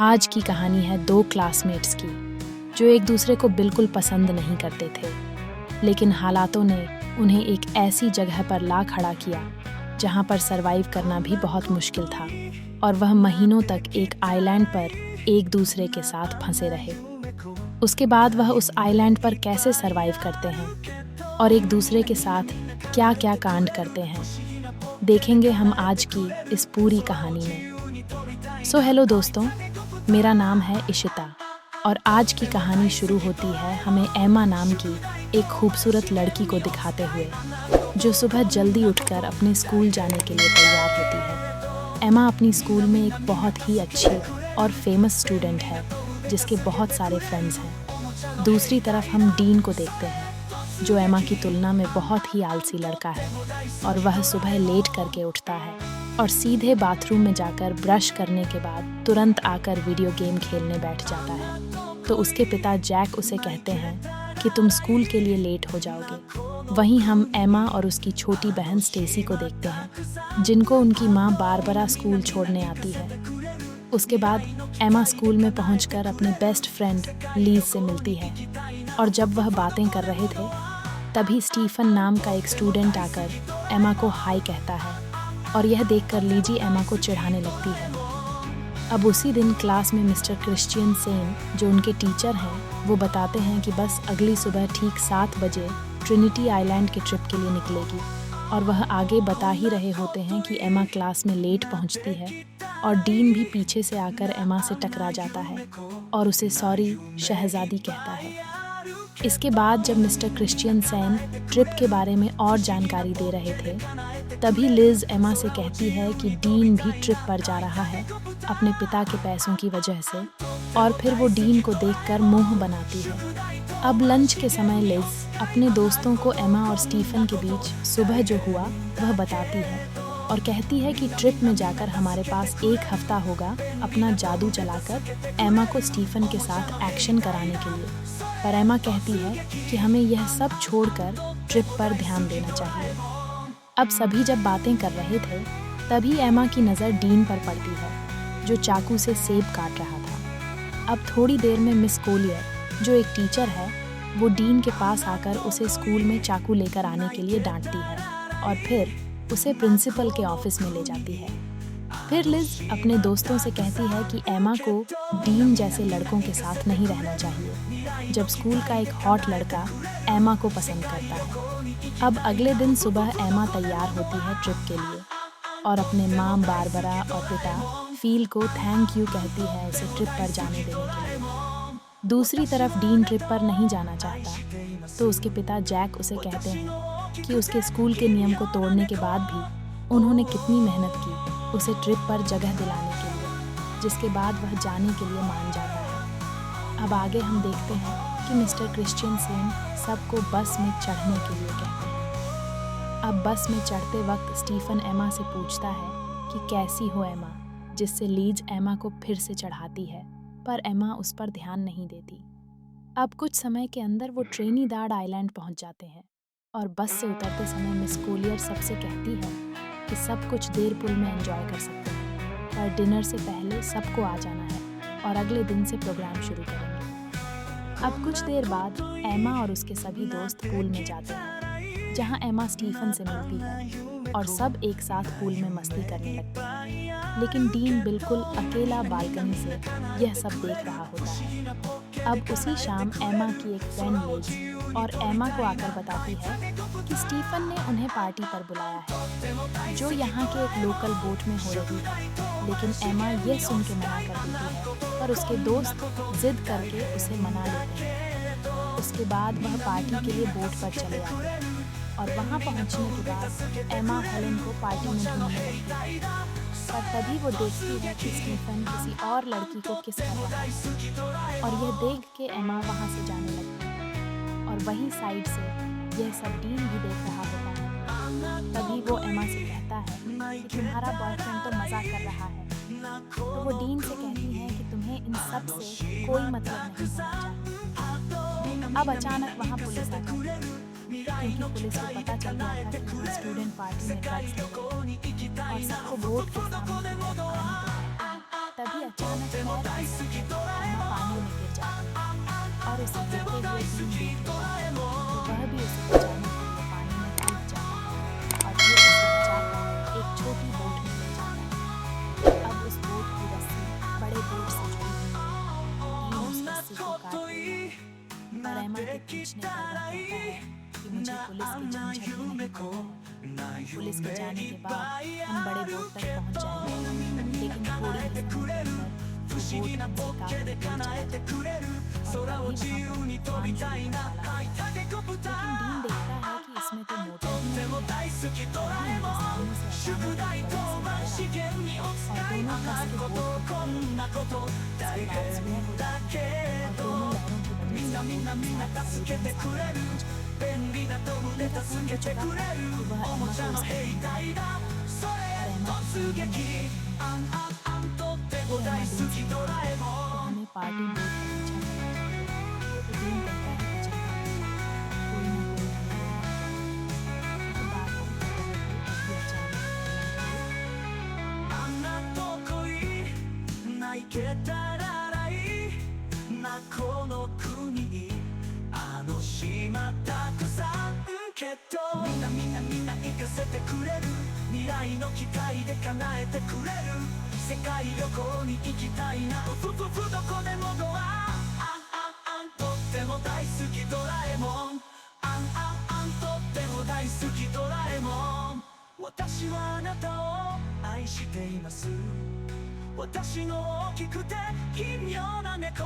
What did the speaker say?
आज की कहानी है दो क्लासमेट्स की जो एक दूसरे को बिल्कुल पसंद नहीं करते थे, लेकिन हालातों ने उन्हें एक ऐसी जगह पर ला खड़ा किया जहां पर सरवाइव करना भी बहुत मुश्किल था और वह महीनों तक एक आइलैंड पर एक दूसरे के साथ फंसे रहे। उसके बाद वह उस आइलैंड पर कैसे सरवाइव करते हैं और एक दूसरे के साथ क्या क्या कांड करते हैं, देखेंगे हम आज की इस पूरी कहानी में। हेलो दोस्तों, मेरा नाम है इशिता और आज की कहानी शुरू होती है हमें एमा नाम की एक खूबसूरत लड़की को दिखाते हुए जो सुबह जल्दी उठकर अपने स्कूल जाने के लिए तैयार होती है। एमा अपनी स्कूल में एक बहुत ही अच्छी और फेमस स्टूडेंट है जिसके बहुत सारे फ्रेंड्स हैं। दूसरी तरफ हम डीन को देखते हैं जो एमा की तुलना में बहुत ही आलसी लड़का है और वह सुबह लेट करके उठता है और सीधे बाथरूम में जाकर ब्रश करने के बाद तुरंत आकर वीडियो गेम खेलने बैठ जाता है। तो उसके पिता जैक उसे कहते हैं कि तुम स्कूल के लिए लेट हो जाओगे। वहीं हम एमा और उसकी छोटी बहन स्टेसी को देखते हैं जिनको उनकी माँ बारबरा स्कूल छोड़ने आती है। उसके बाद एमा स्कूल में पहुंचकर अपनी बेस्ट फ्रेंड लीज से मिलती है और जब वह बातें कर रहे थे तभी स्टीफन नाम का एक स्टूडेंट आकर एमा को हाय कहता है और यह देखकर लीजी एमा को चिढ़ाने लगती है। अब उसी दिन क्लास में मिस्टर क्रिश्चियन सेन जो उनके टीचर हैं वो बताते हैं कि बस अगली सुबह ठीक 7 बजे ट्रिनिटी आइलैंड के ट्रिप के लिए निकलेगी और वह आगे बता ही रहे होते हैं कि एमा क्लास में लेट पहुंचती है और डीन भी पीछे से आकर एमा से टकरा जाता है और उसे सॉरी शहजादी कहता है। इसके बाद जब मिस्टर क्रिश्चियन सेन ट्रिप के बारे में और जानकारी दे रहे थे तभी लिज एमा से कहती है कि डीन भी ट्रिप पर जा रहा है अपने पिता के पैसों की वजह से और फिर वो डीन को देखकर मुंह बनाती है। अब लंच के समय लिज अपने दोस्तों को एमा और स्टीफन के बीच सुबह जो हुआ वह बताती है और कहती है कि ट्रिप में जाकर हमारे पास 1 हफ्ता होगा अपना जादू चलाकर एमा को स्टीफन के साथ एक्शन कराने के लिए। पर एमा कहती है कि हमें यह सब छोड़कर ट्रिप पर ध्यान देना चाहिए। अब सभी जब बातें कर रहे थे तभी एमा की नज़र डीन पर पड़ती है जो चाकू से सेब काट रहा था। अब थोड़ी देर में मिस कोलियर जो एक टीचर है वो डीन के पास आकर उसे स्कूल में चाकू लेकर आने के लिए डांटती है और फिर उसे प्रिंसिपल के ऑफिस में ले जाती है। फिर लिज अपने दोस्तों से कहती है कि एमा को डीन जैसे लड़कों के साथ नहीं रहना चाहिए जब स्कूल का एक हॉट लड़का एमा को पसंद करता है। अब अगले दिन सुबह एमा तैयार होती है ट्रिप के लिए और अपने माँ बारबरा और पिता फील को थैंक यू कहती है उसे ट्रिप पर जाने देने के लिए। दूसरी तरफ डीन ट्रिप पर नहीं जाना चाहता तो उसके पिता जैक उसे कहते हैं कि उसके स्कूल के नियम को तोड़ने के बाद भी उन्होंने कितनी मेहनत की उसे ट्रिप पर जगह दिलाने के लिए, जिसके बाद वह जाने के लिए मान जाता है। अब आगे हम देखते हैं कि मिस्टर क्रिश्चियन सेन सबको बस में चढ़ने के लिए कहते हैं। अब बस में चढ़ते वक्त स्टीफन एमा से पूछता है कि कैसी हो एमा, जिससे लीज एमा को फिर से चढ़ाती है पर एमा उस पर ध्यान नहीं देती। अब कुछ समय के अंदर वो ट्रिनिडाड आइलैंड पहुंच जाते हैं और बस से उतरते समय मिस कोलियर सबसे कहती है कि सब कुछ देर पुल में एंजॉय कर सकते हैं पर डिनर से पहले सबको आ जाना है और अगले दिन से प्रोग्राम शुरू करेंगे। अब कुछ देर बाद एमा और उसके सभी दोस्त पूल में जाते हैं जहां एमा स्टीफन से मिलती है और सब एक साथ पूल में मस्ती करने लगते हैं, लेकिन डीन बिल्कुल अकेला बालकनी से यह सब देख रहा होता है। अब उसी शाम एमा की एक फ्रेंड लिज और एमा को आकर बताती है कि स्टीफन ने उन्हें पार्टी पर बुलाया है जो यहाँ के एक लोकल बोट में हो रही है, लेकिन एमा यह सुन के मना कर देती है पर उसके दोस्त जिद करके उसे मना लेते हैं। उसके बाद वह पार्टी के लिए बोट पर चले आते हैं और वहाँ पहुँचने के बाद एमा हेलन को पार्टी में ढूंढने लगती है पर तभी वो देखती है कि स्टीफन किसी और लड़की को किस कर रहा है और यह देख के एमा वहाँ से जाने लगती है और वहीं साइड से यह सब डीन भी देख रहा होता है। तभी वो एमा से कहता है कि तुम्हारा बॉयफ्रेंड तो मजाक कर रहा है। तो वो डीन से कहती है कि तुम्हें इन सब से कोई मतलब नहीं होना चाहिए। अब अचानक वहाँ पुलिस आ जाती है क्योंकि पुलिस को पता चल गया था कि स्टूडेंट पार्टी में ड्रग्स और सबको वोट के सामने तभी अचानक पैर फिसलने पर एम्मा पानी में गिर जाती है और उसे गिरते हुए बीन देखता है। वह भी उसे बचाने के लिए पानी में कूद जाता है और फिर उसे बचाकर एक छोटी बोट में ले जाता है। अब उस बोट की रस्सी बड़े बोट से जुड़ी हुई है। डीन उस रस्सी को काट लेता है और एम्मा के पूछने पर वह कहता है कि मुझे पुलिस की झंझट में नहीं पड़ना है। पुलिस के जाने के बाद हम बड़े बोट तक पहुंच जाएंगे, लेकिन थोड़ी ही समय के अंदर वो बोट हमसे काफी दूर चला जाएगा और तभी वहाँ पर तूफान शुरू होने वाला है। लेकिन डीन देखता है कि इसमें तो मोटर ही नहीं है। तभी उनके सामने से अचानक एक बड़ा सा लहर आती है और दोनों कस के बोट को पकड़ते हैं। इसके बाद सुबह हो जाती है और दोनों लहरों की वजह से बोट के साथ साथ सामने पहुंच गई। डीन का खून जो चढ़ा था वह एम्मा को उसके खून में डाल देता है और एम्मा की खून में फिर एम्मा डीन से कहती है कि हमें पार्टी बोट का पीछा करना चाहिए। तो डीन कहता है कि चिंता मत करो, कोई ना कोई हमें मिलेगा। ये बात हम कर रहे थे तभी अचानकみんな行かせてくれる未来の機会で叶えてくれる世界旅行に行きたいなどこでもドアとっても大好きドラえもんとっても大好きドラえもん私はあなたを愛しています私の大きくて奇妙な猫